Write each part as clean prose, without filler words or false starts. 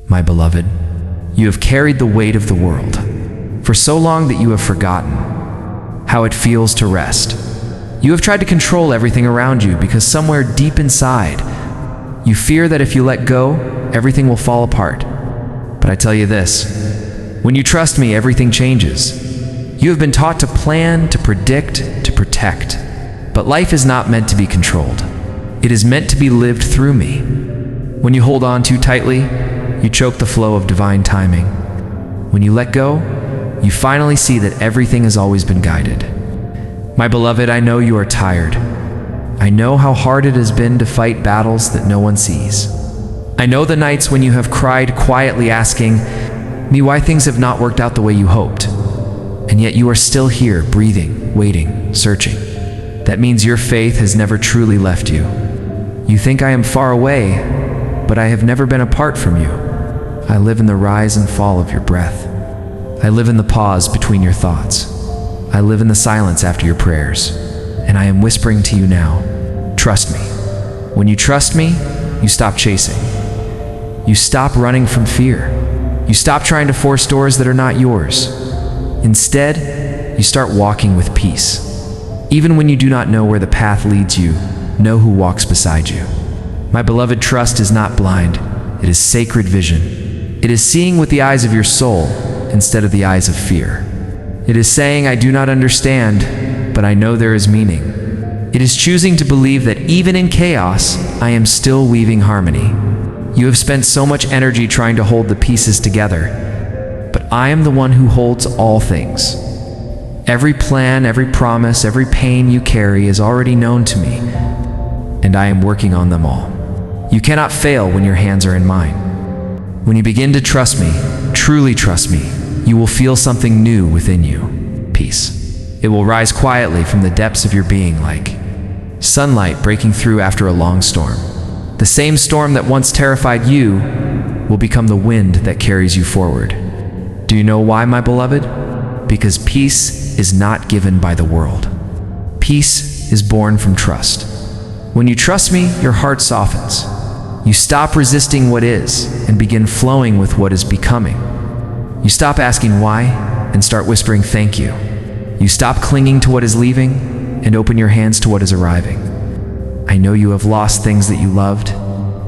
My beloved, you have carried the weight of the world for so long that you have forgotten how it feels to rest. You have tried to control everything around you because somewhere deep inside, you fear that if you let go, everything will fall apart. But I tell you this, when you trust me, everything changes. You have been taught to plan, to predict, to protect. But life is not meant to be controlled. It is meant to be lived through me. When you hold on too tightly, you choke the flow of divine timing. When you let go, you finally see that everything has always been guided. My beloved, I know you are tired. I know how hard it has been to fight battles that no one sees. I know the nights when you have cried quietly asking me why things have not worked out the way you hoped. And yet you are still here, breathing, waiting, searching. That means your faith has never truly left you. You think I am far away, but I have never been apart from you. I live in the rise and fall of your breath. I live in the pause between your thoughts. I live in the silence after your prayers. And I am whispering to you now, trust me. When you trust me, you stop chasing. You stop running from fear. You stop trying to force doors that are not yours. Instead, you start walking with peace. Even when you do not know where the path leads you, know who walks beside you. My beloved, trust is not blind. It is sacred vision. It is seeing with the eyes of your soul instead of the eyes of fear. It is saying, I do not understand, but I know there is meaning. It is choosing to believe that even in chaos, I am still weaving harmony. You have spent so much energy trying to hold the pieces together, but I am the one who holds all things. Every plan, every promise, every pain you carry is already known to me, and I am working on them all. You cannot fail when your hands are in mine. When you begin to trust me, truly trust me, you will feel something new within you. Peace. It will rise quietly from the depths of your being like sunlight breaking through after a long storm. The same storm that once terrified you will become the wind that carries you forward. Do you know why, my beloved? Because peace is not given by the world. Peace is born from trust. When you trust me, your heart softens. You stop resisting what is and begin flowing with what is becoming. You stop asking why and start whispering thank you. You stop clinging to what is leaving and open your hands to what is arriving. I know you have lost things that you loved,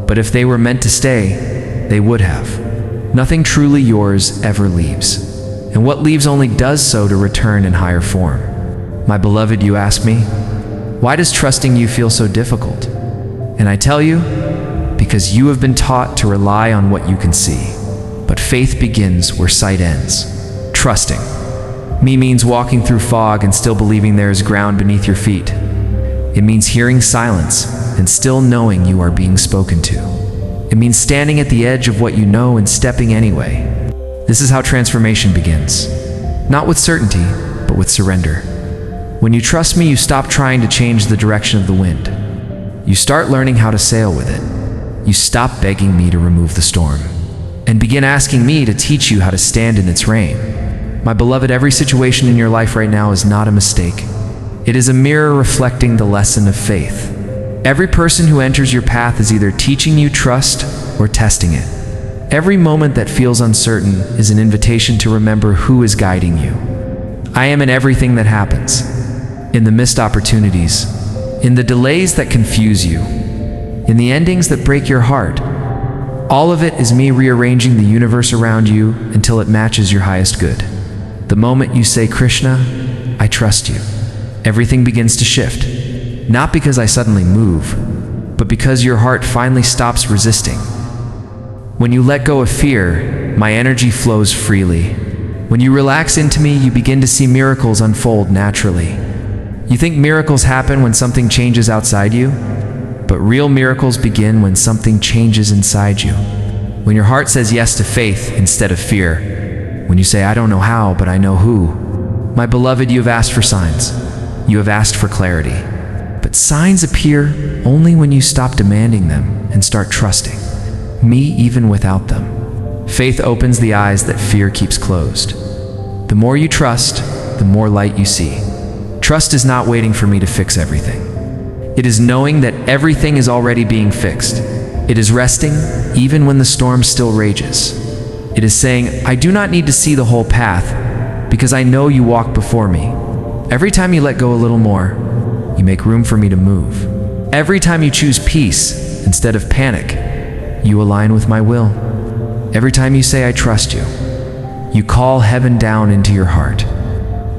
but if they were meant to stay, they would have. Nothing truly yours ever leaves, and what leaves only does so to return in higher form. My beloved, you ask me, why does trusting you feel so difficult? And I tell you, because you have been taught to rely on what you can see. But faith begins where sight ends. Trusting me means walking through fog and still believing there is ground beneath your feet. It means hearing silence and still knowing you are being spoken to. It means standing at the edge of what you know and stepping anyway. This is how transformation begins. Not with certainty, but with surrender. When you trust me, you stop trying to change the direction of the wind. You start learning how to sail with it. You stop begging me to remove the storm and begin asking me to teach you how to stand in its reign. My beloved, every situation in your life right now is not a mistake. It is a mirror reflecting the lesson of faith. Every person who enters your path is either teaching you trust or testing it. Every moment that feels uncertain is an invitation to remember who is guiding you. I am in everything that happens, in the missed opportunities, in the delays that confuse you, in the endings that break your heart. All of it is me rearranging the universe around you until it matches your highest good. The moment you say, Krishna, I trust you, everything begins to shift. Not because I suddenly move, but because your heart finally stops resisting. When you let go of fear, my energy flows freely. When you relax into me, you begin to see miracles unfold naturally. You think miracles happen when something changes outside you? But real miracles begin when something changes inside you. When your heart says yes to faith instead of fear. When you say, I don't know how, but I know who. My beloved, you have asked for signs. You have asked for clarity. But signs appear only when you stop demanding them and start trusting me even without them. Faith opens the eyes that fear keeps closed. The more you trust, the more light you see. Trust is not waiting for me to fix everything. It is knowing that everything is already being fixed. It is resting even when the storm still rages. It is saying, I do not need to see the whole path because I know you walk before me. Every time you let go a little more, you make room for me to move. Every time you choose peace instead of panic, you align with my will. Every time you say, I trust you, you call heaven down into your heart.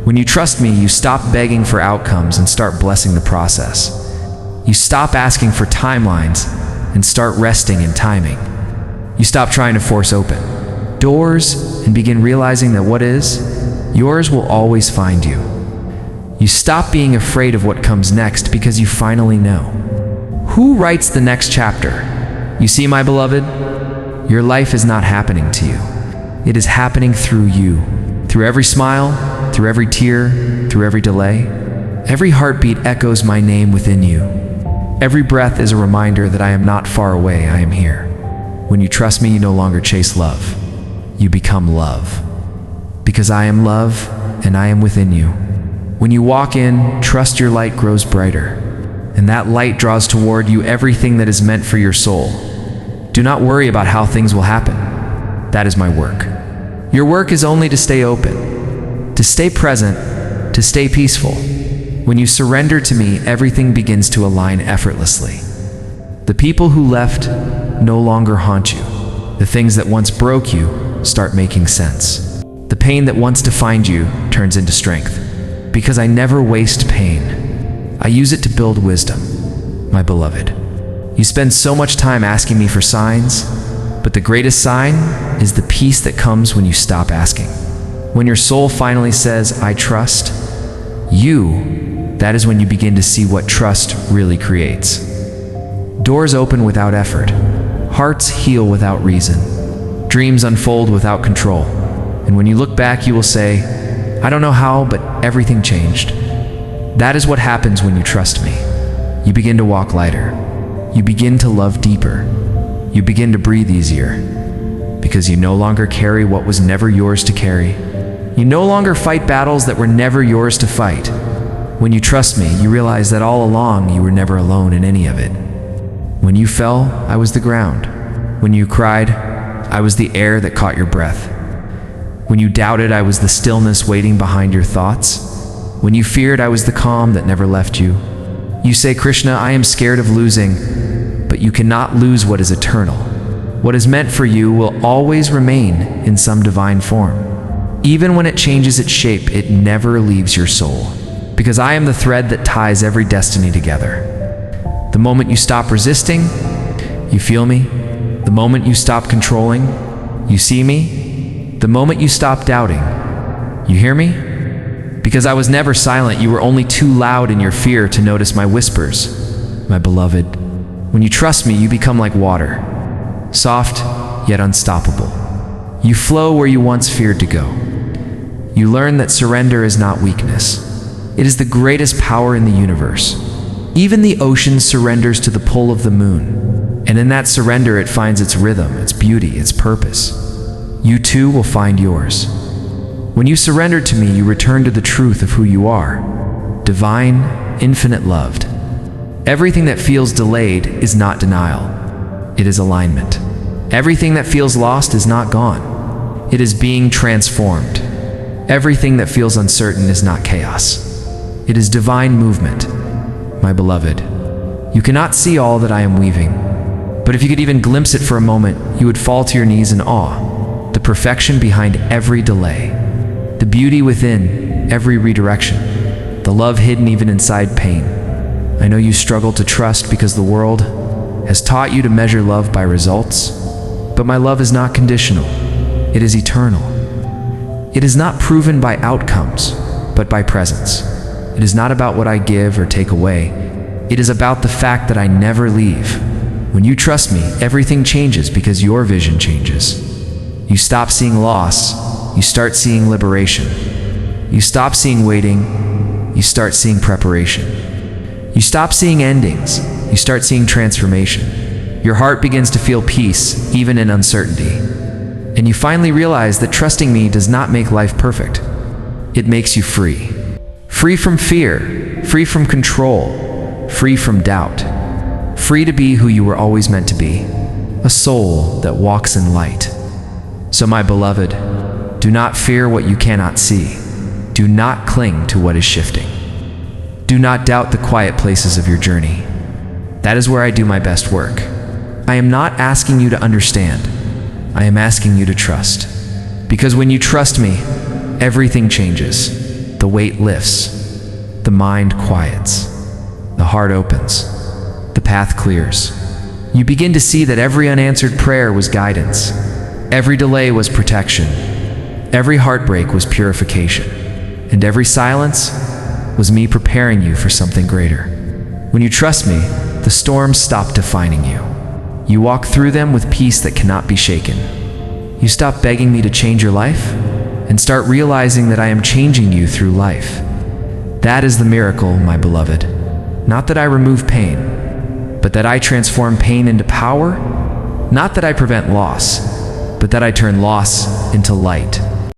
When you trust me, you stop begging for outcomes and start blessing the process. You stop asking for timelines and start resting in timing. You stop trying to force open doors and begin realizing that what is, yours will always find you. You stop being afraid of what comes next because you finally know. Who writes the next chapter? You see, my beloved, your life is not happening to you. It is happening through you. Through every smile, through every tear, through every delay. Every heartbeat echoes my name within you. Every breath is a reminder that I am not far away, I am here. When you trust me, you no longer chase love. You become love. Because I am love and I am within you. When you walk in, trust your light grows brighter. And that light draws toward you everything that is meant for your soul. Do not worry about how things will happen. That is my work. Your work is only to stay open, to stay present, to stay peaceful. When you surrender to me, everything begins to align effortlessly. The people who left no longer haunt you. The things that once broke you start making sense. The pain that once defined you turns into strength. Because I never waste pain. I use it to build wisdom, my beloved. You spend so much time asking me for signs, but the greatest sign is the peace that comes when you stop asking. When your soul finally says, I trust you, that is when you begin to see what trust really creates. Doors open without effort. Hearts heal without reason. Dreams unfold without control. And when you look back, you will say, I don't know how, but everything changed. That is what happens when you trust me. You begin to walk lighter. You begin to love deeper. You begin to breathe easier. Because you no longer carry what was never yours to carry. You no longer fight battles that were never yours to fight. When you trust me, you realize that all along you were never alone in any of it. When you fell, I was the ground. When you cried, I was the air that caught your breath. When you doubted, I was the stillness waiting behind your thoughts. When you feared, I was the calm that never left you. You say, Krishna, I am scared of losing, but you cannot lose what is eternal. What is meant for you will always remain in some divine form. Even when it changes its shape, it never leaves your soul. Because I am the thread that ties every destiny together. The moment you stop resisting, you feel me. The moment you stop controlling, you see me. The moment you stop doubting, you hear me? Because I was never silent, you were only too loud in your fear to notice my whispers, my beloved. When you trust me, you become like water, soft yet unstoppable. You flow where you once feared to go. You learn that surrender is not weakness. It is the greatest power in the universe. Even the ocean surrenders to the pull of the moon, and in that surrender it finds its rhythm, its beauty, its purpose. You too will find yours. When you surrender to me, you return to the truth of who you are, divine, infinite loved. Everything that feels delayed is not denial. It is alignment. Everything that feels lost is not gone. It is being transformed. Everything that feels uncertain is not chaos. It is divine movement, my beloved. You cannot see all that I am weaving, but if you could even glimpse it for a moment, you would fall to your knees in awe. The perfection behind every delay, the beauty within every redirection, the love hidden even inside pain. I know you struggle to trust because the world has taught you to measure love by results, but my love is not conditional. It is eternal. It is not proven by outcomes, but by presence. It is not about what I give or take away. It is about the fact that I never leave. When you trust me, everything changes because your vision changes. You stop seeing loss, you start seeing liberation. You stop seeing waiting, you start seeing preparation. You stop seeing endings, you start seeing transformation. Your heart begins to feel peace, even in uncertainty. And you finally realize that trusting me does not make life perfect. It makes you free. Free from fear, free from control, free from doubt. Free to be who you were always meant to be. a soul that walks in light. So my beloved, do not fear what you cannot see. Do not cling to what is shifting. Do not doubt the quiet places of your journey. That is where I do my best work. I am not asking you to understand. I am asking you to trust. Because when you trust me, everything changes. The weight lifts. The mind quiets. The heart opens. The path clears. You begin to see that every unanswered prayer was guidance. Every delay was protection. Every heartbreak was purification. And every silence was me preparing you for something greater. When you trust me, the storms stop defining you. You walk through them with peace that cannot be shaken. You stop begging me to change your life and start realizing that I am changing you through life. That is the miracle, my beloved. Not that I remove pain, but that I transform pain into power. Not that I prevent loss, but that I turn loss into light.